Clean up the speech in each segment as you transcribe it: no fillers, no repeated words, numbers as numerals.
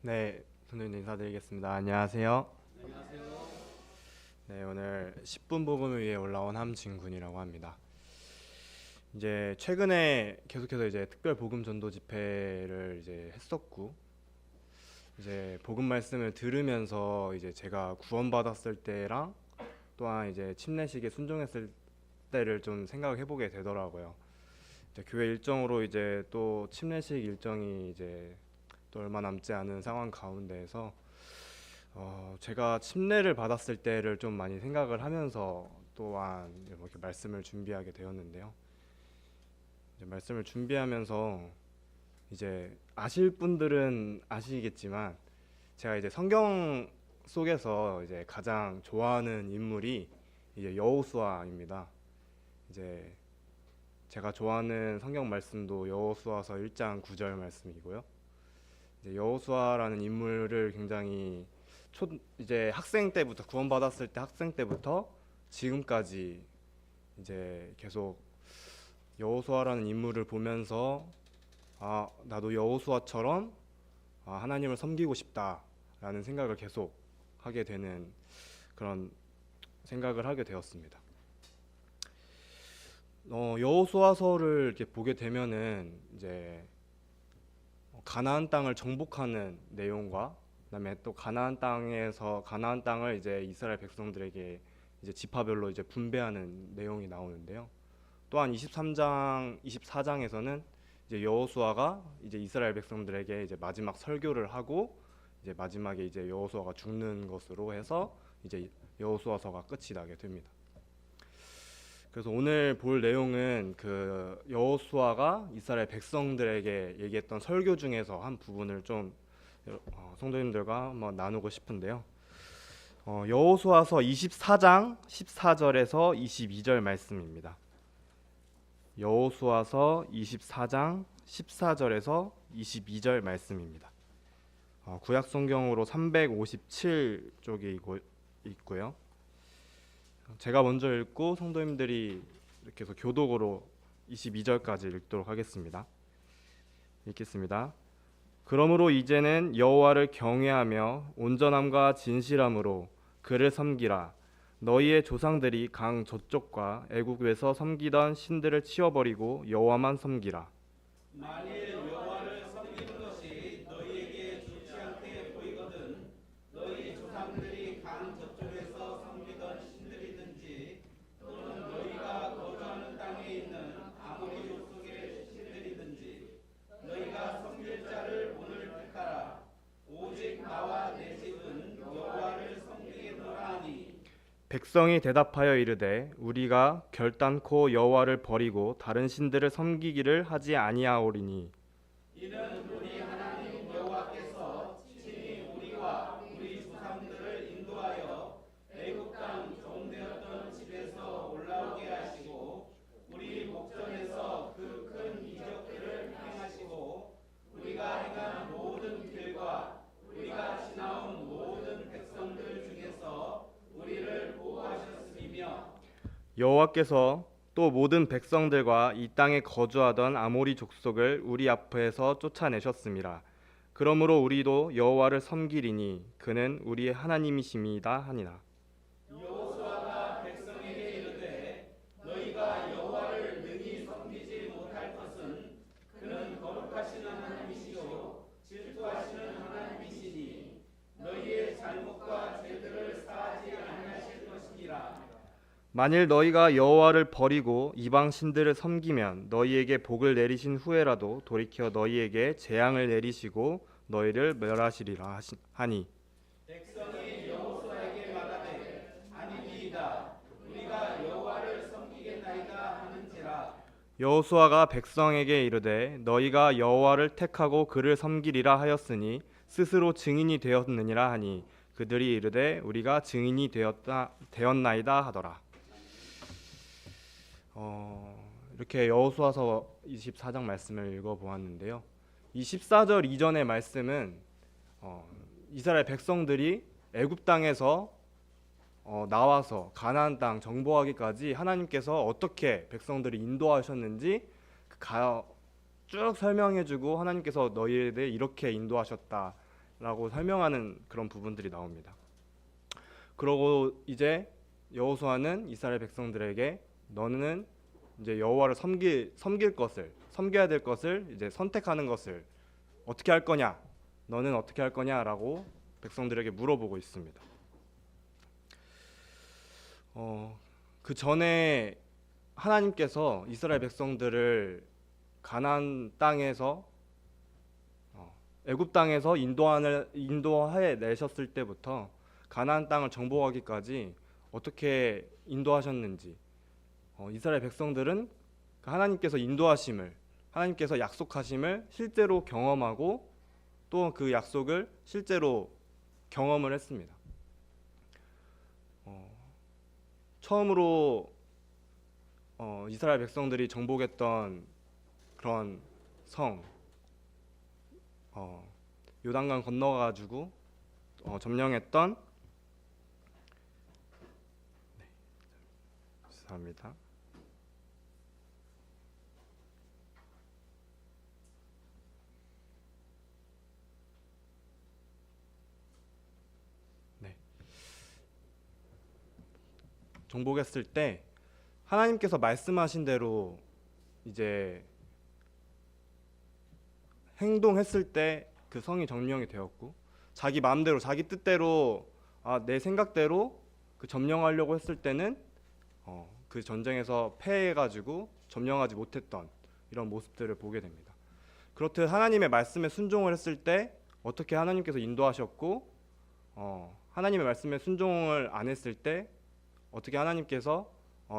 네, 선생님 인사드리겠습니다. 안녕하세요. 안녕하세요. 네, 오늘 10분 복음을 위해 올라온 함진군이라고 합니다. 이제 최근에 계속해서 이제 특별 복음 전도 집회를 이제 했었고, 이제 복음 말씀을 들으면서 이제 제가 구원받았을 때랑 또한 이제 침례식에 순종했을 때를 좀 생각을 해보게 되더라고요. 이제 교회 일정으로 이제 또 침례식 일정이 이제 또 얼마 남지 않은 상황 가운데에서 제가 침례를 받았을 때를 좀 많이 생각을 하면서 또한 이렇게 말씀을 준비하게 되었는데요. 이제 말씀을 준비하면서 이제 아실 분들은 아시겠지만 제가 이제 성경 속에서 이제 가장 좋아하는 인물이 이제 여호수아입니다. 이제 제가 좋아하는 성경 말씀도 여호수아서 1장 9절 말씀이고요. 이제 여호수아라는 인물을 굉장히 이제 학생 때부터 구원받았을 때 학생 때부터 지금까지 이제 계속 여호수아라는 인물을 보면서 나도 여호수아처럼 하나님을 섬기고 싶다라는 생각을 계속 하게 되는 그런 생각을 하게 되었습니다. 여호수아서를 이렇게 보게 되면은 이제 가나안 땅을 정복하는 내용과 그다음에 또 가나안 땅을 이제 이스라엘 백성들에게 이제 지파별로 이제 분배하는 내용이 나오는데요. 또한 23장, 24장에서는 이제 여호수아가 이제 이스라엘 백성들에게 이제 마지막 설교를 하고 이제 마지막에 이제 여호수아가 죽는 것으로 해서 이제 여호수아서가 끝이 나게 됩니다. 그래서 오늘 볼 내용은 그 여호수아가 이스라엘 백성들에게 얘기했던 설교 중에서 한 부분을 좀 성도님들과 한번 나누고 싶은데요. 여호수아서 24장 14절에서 22절 말씀입니다. 여호수아서 24장 14절에서 22절 말씀입니다. 구약 성경으로 357쪽에 있고요. 제가 먼저 읽고 성도님들이 이렇게 해서 교독으로 22절까지 읽도록 하겠습니다. 읽겠습니다. 그러므로 이제는 여호와를 경외하며 온전함과 진실함으로 그를 섬기라. 너희의 조상들이 강 저쪽과 애국에서 섬기던 신들을 치워버리고 여호와만 섬기라. 만일 여호와를 섬기는 것이 너희에게 좋지 않게 보이거든 너희 조상들이 강 저쪽에서 섬기던 신들이든지 또는 너희가 거주하는 땅에 있는 아모리 족속의 신들이든지 너희가 섬길 자를 오늘 택하라. 오직 나와 내 집은 여호와를 섬기겠노라 하니 백성이 대답하여 이르되 우리가 결단코 여호와를 버리고 다른 신들을 섬기기를 하지 아니하오리니 이는 우리 하나님 여호와께서 친히 우리와 우리 조상들을 인도하여 애굽 땅 종되었던 집에서 올라오게 하시고 우리 목전에서 그 큰 이적들을 행하시고 우리가 행한 모든 길과 우리가 지나온 모든 백성들 중에서 우리를 보호하셨으며 여호와께서 또 모든 백성들과 이 땅에 거주하던 아모리 족속을 우리 앞에서 쫓아내셨음이라. 그러므로 우리도 여호와를 섬기리니 그는 우리의 하나님이심이다 하니라. 여호수아가 백성에게 이르되 너희가 여호와를 능히 섬기지 못할 것은 그는 거룩하시는 하나님이시요 질투하시는 하나님이시니 너희의 잘못과 죄들을 사하지 아니하실 것이니라. 만일 너희가 여호와를 버리고 이방 신들을 섬기면 너희에게 복을 내리신 후에라도 돌이켜 너희에게 재앙을 내리시고 너희를 멸하시리라 하니 백성이 여호수아에게 말하되 아니니이다 우리가 여호와를 섬기겠나이다 하는지라. 여호수아가 백성에게 이르되 너희가 여호와를 택하고 그를 섬기리라 하였으니 스스로 증인이 되었느니라 하니 그들이 이르되 우리가 증인이 되었나이다 하더라. 이렇게 여호수아서 24장 말씀을 읽어보았는데요. 이 14절 이전의 말씀은 이스라엘 백성들이 애굽 땅에서 나와서 가나안 땅 정복하기까지 하나님께서 어떻게 백성들을 인도하셨는지 쭉 설명해주고 하나님께서 너희에 대해 이렇게 인도하셨다, 라고 설명하는 그런 부분들이 나옵니다. 그러고 이제 여호수아는 이스라엘 백성들에게 너는 이제 여호와를 섬길 것을, 섬겨야 될 것을 이제 선택하는 것을 어떻게 할 거냐? 너는 어떻게 할 거냐라고 백성들에게 물어보고 있습니다. 그 전에 하나님께서 이스라엘 백성들을 가나안 땅에서 애굽 땅에서 인도해 내셨을 때부터 가나안 땅을 정복하기까지 어떻게 인도하셨는지, 이스라엘 백성들은 하나님께서 인도하심을, 하나님께서 약속하심을 실제로 경험하고 또 그 약속을 실제로 경험을 했습니다. 처음으로 이스라엘 백성들이 정복했던 그런 성, 요단강 건너가지고 점령했던, 죄송합니다. 네. 정복했을 때 하나님께서 말씀하신 대로 이제 행동했을 때 그 성이 점령이 되었고, 자기 마음대로 자기 뜻대로 내 생각대로 그 점령하려고 했을 때는 그 전쟁에서 패해가지고 점령하지 못했던 이런 모습들을 보게 됩니다. 그렇듯 하나님의 말씀에 순종을 했을 때 어떻게 하나님께서 인도하셨고, 하나님의 말씀에 순종을 안 했을 때 어떻게 하나님께서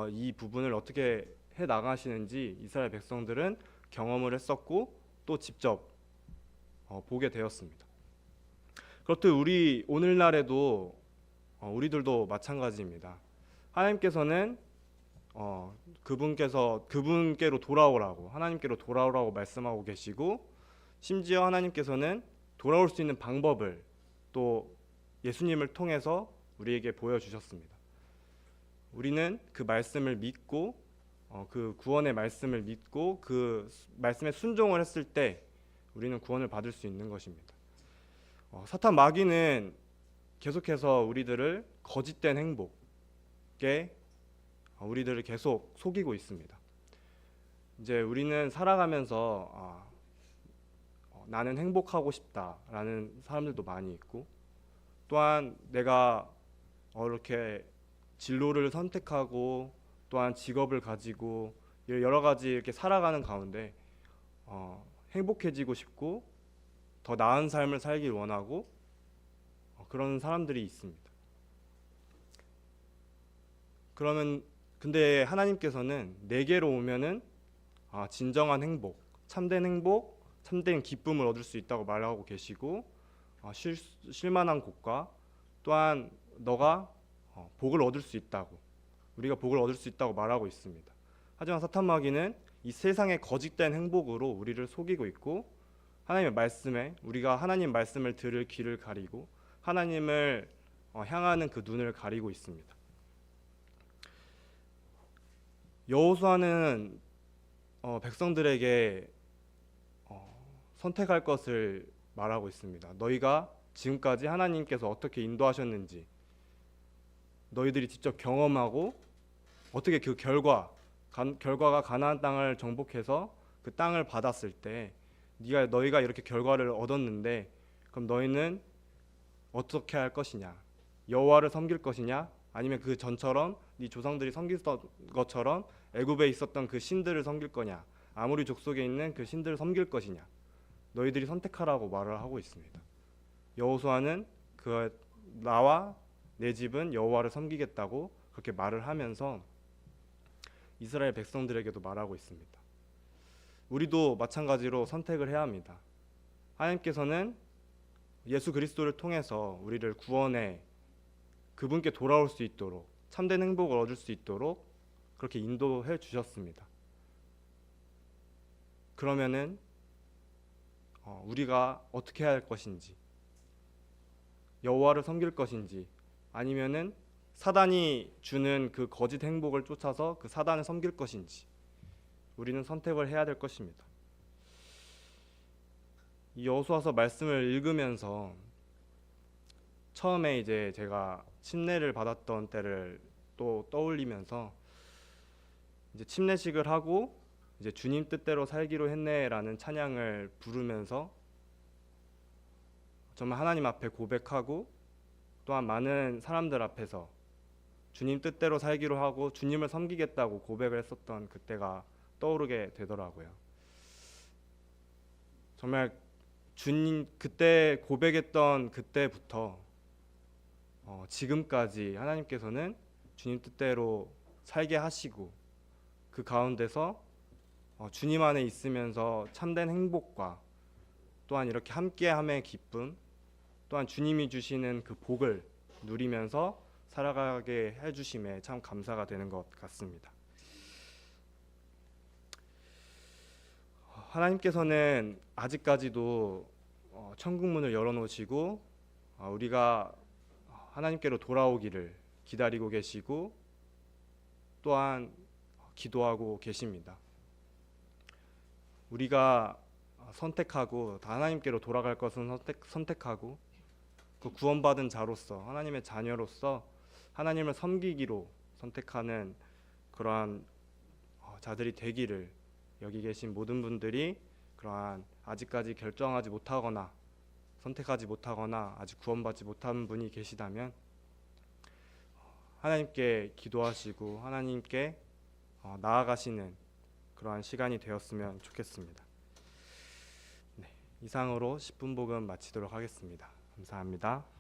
이 부분을 어떻게 해 나가시는지 이스라엘 백성들은 경험을 했었고 또 직접 보게 되었습니다. 그렇듯 우리 오늘날에도 우리들도 마찬가지입니다. 하나님께서는 그분께로 돌아오라고, 하나님께로 돌아오라고 말씀하고 계시고, 심지어 하나님께서는 돌아올 수 있는 방법을 또 예수님을 통해서 우리에게 보여주셨습니다. 우리는 그 말씀을 믿고 그 구원의 말씀을 믿고 그 말씀에 순종을 했을 때 우리는 구원을 받을 수 있는 것입니다. 사탄 마귀는 계속해서 우리들을 거짓된 행복에 우리들을 계속 속이고 있습니다. 이제 우리는 살아가면서 나는 행복하고 싶다라는 사람들도 많이 있고, 또한 내가 이렇게 진로를 선택하고 또한 직업을 가지고 여러 가지 이렇게 살아가는 가운데 행복해지고 싶고 더 나은 삶을 살길 원하고 그런 사람들이 있습니다. 그러면 근데 하나님께서는 내게로 오면은 진정한 행복, 참된 기쁨을 얻을 수 있다고 말하고 계시고, 쉴만한 곳과 또한 너가 복을 얻을 수 있다고, 우리가 복을 얻을 수 있다고 말하고 있습니다. 하지만 사탄 마귀는 이 세상의 거짓된 행복으로 우리를 속이고 있고, 하나님의 말씀에 우리가 하나님 말씀을 들을 귀를 가리고 하나님을 향하는 그 눈을 가리고 있습니다. 여호수아는 백성들에게 선택할 것을 말하고 있습니다. 너희가 지금까지 하나님께서 어떻게 인도하셨는지 너희들이 직접 경험하고, 어떻게 그 결과가 가나안 땅을 정복해서 그 땅을 받았을 때 너희가 이렇게 결과를 얻었는데, 그럼 너희는 어떻게 할 것이냐? 여호와를 섬길 것이냐? 아니면 그 전처럼 네 조상들이 섬겼던 것처럼 애굽에 있었던 그 신들을 섬길 거냐? 아모리 족속에 있는 그 신들을 섬길 것이냐? 너희들이 선택하라고 말을 하고 있습니다. 여호수아는 나와 내 집은 여호와를 섬기겠다고 그렇게 말을 하면서 이스라엘 백성들에게도 말하고 있습니다. 우리도 마찬가지로 선택을 해야 합니다. 하나님께서는 예수 그리스도를 통해서 우리를 구원해 그분께 돌아올 수 있도록, 참된 행복을 얻을 수 있도록 그렇게 인도해 주셨습니다. 그러면은 우리가 어떻게 해야 할 것인지, 여호와를 섬길 것인지, 아니면은 사단이 주는 그 거짓 행복을 쫓아서 그 사단을 섬길 것인지, 우리는 선택을 해야 될 것입니다. 이 여호수아서 말씀을 읽으면서 처음에 이제 제가 침례를 받았던 때를 또 떠올리면서 이제 침례식을 하고 이제 주님 뜻대로 살기로 했네라는 찬양을 부르면서 정말 하나님 앞에 고백하고 또한 많은 사람들 앞에서 주님 뜻대로 살기로 하고 주님을 섬기겠다고 고백을 했었던 그때가 떠오르게 되더라고요. 정말 주님 그때 고백했던 그때부터 지금까지 하나님께서는 주님 뜻대로 살게 하시고 그 가운데서 주님 안에 있으면서 참된 행복과 또한 이렇게 함께함의 기쁨, 또한 주님이 주시는 그 복을 누리면서 살아가게 해주심에 참 감사가 되는 것 같습니다. 하나님께서는 아직까지도 천국 문을 열어놓으시고 우리가 하나님께로 돌아오기를 기다리고 계시고 또한 기도하고 계십니다. 우리가 선택하고 다 하나님께로 돌아갈 것은 선택하고 그 구원받은 자로서 하나님의 자녀로서 하나님을 섬기기로 선택하는 그러한 자들이 되기를 여기 계신 모든 분들이 그러한 아직까지 결정하지 못하거나 선택하지 못하거나 아직 구원받지 못한 분이 계시다면 하나님께 기도하시고 하나님께 나아가시는 그러한 시간이 되었으면 좋겠습니다. 네, 이상으로 10분 복음 마치도록 하겠습니다. 감사합니다.